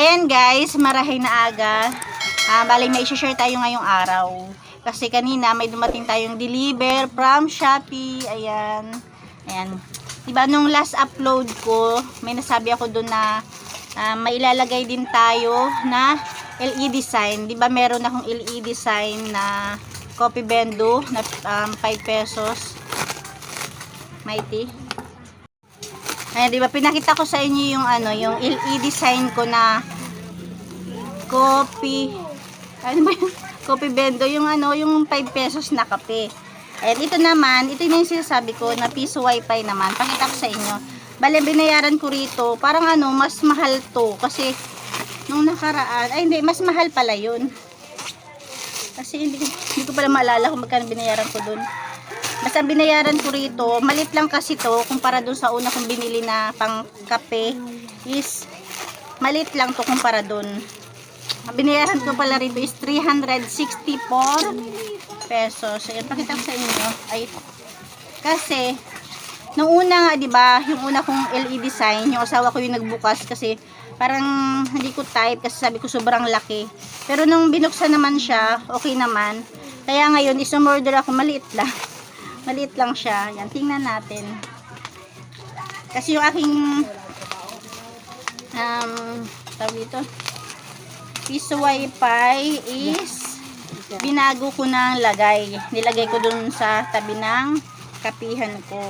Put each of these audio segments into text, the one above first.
Ayan guys, marahay na aga. Bali may i-share tayo ngayong araw. Kasi kanina may dumating tayong deliver from Shopee. Ayan. Ayan. Diba nung last upload ko, may nasabi ako doon na may ilalagay din tayo na LED sign. Diba meron akong LED sign na Coffee Bendo na 5 pesos. Mighty. Ayan, diba pinakita ko sa inyo yung yung LED sign ko na Coffee Bendo, yung yung 5 pesos na kape. Ayan, ito naman, ito yung sinasabi ko na piso wifi naman. Pakita ko sa inyo. Bale, binayaran ko rito. Parang mas mahal to. Kasi, nung nakaraan, ay hindi, mas mahal pala yun. Kasi hindi ko pala maalala kung magkano binayaran ko dun. Basta binayaran ko rito, malit lang kasi to, kumpara dun sa una kong binili na pang kape, is, malit lang to kumpara dun. Binayaran ko pala rito is 364 pesos. Ayan, pakita ko sa inyo. Ay, kasi, nung una nga, diba, yung una kong LED sign, yung asawa ko yung nagbukas kasi parang hindi ko type kasi sabi ko sobrang laki. Pero nung binuksan naman siya, okay naman. Kaya ngayon, isumorder ako, maliit lang. Maliit lang siya. Yan, tingnan natin. Kasi yung aking tawag dito, piso wifi is binago ko ng lagay. Nilagay ko dun sa tabi ng kapihan ko.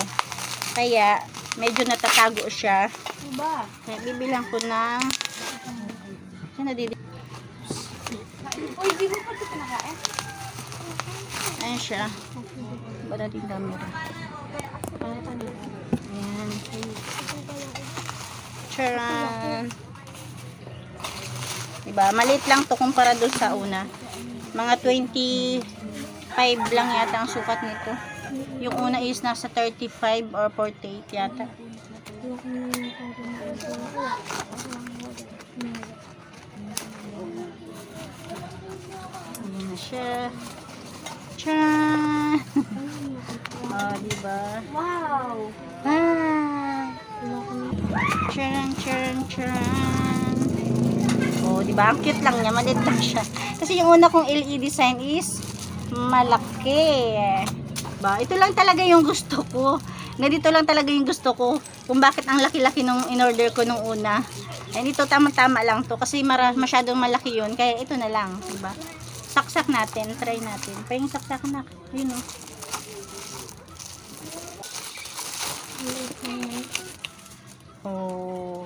Kaya medyo natatago siya. Kaya bibilang ko ng ayan siya. Ba natin camera? Ayan. Charan. Diba? Maliit lang to kumpara doon sa una. Mga 25 lang yata ang sukat nito. Yung una is nasa 35 or 48 yata. Ayan na siya. Tcharan! Oh, diba? Wow! Tcharan, tcharan, tcharan. Oh, diba? Ang cute lang niya. Maliit lang siya. Kasi yung una kong LED sign is malaki. Diba? Ito lang talaga yung gusto ko. Dito lang talaga yung gusto ko. Kung bakit ang laki-laki nung in-order ko nung una. And ito tama-tama lang to. Kasi masyadong malaki yun. Kaya ito na lang. Diba? Saksak natin. Try natin. Pahing saksak na. Yun o. Oh.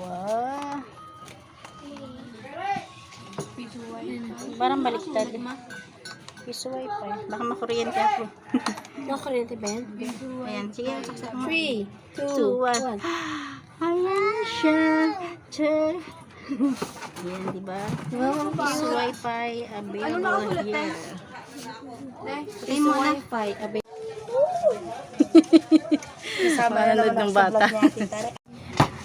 Parang baliktad. Piso wifi. Baka makuryente ako. Makuryente ba yan? Ayan. Sige, saksak mo. 3, 2, 1. Ayan siya. Ayan, diba? Piso wifi available here. Piso wifi available. Mananood ng bata.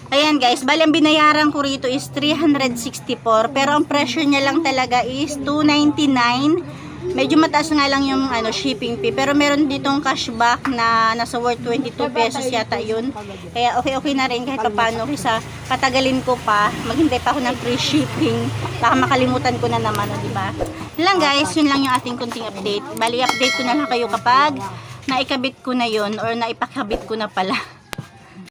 Ayan guys, bali ang binayaran ko rito is 364, pero ang presyo niya lang talaga is 299. Medyo mataas nga lang yung shipping fee, pero meron ditong cashback na nasa worth 22 pesos yata yun. Kaya okay na rin kahit paano, kasi patagalin ko pa, maghintay pa ako ng free shipping, baka makalimutan ko na naman, di ba? Yun lang guys, yun lang yung ating kunting update. Bali update ko na lang kayo kapag naikabit ko na yun or naipakabit ko na pala.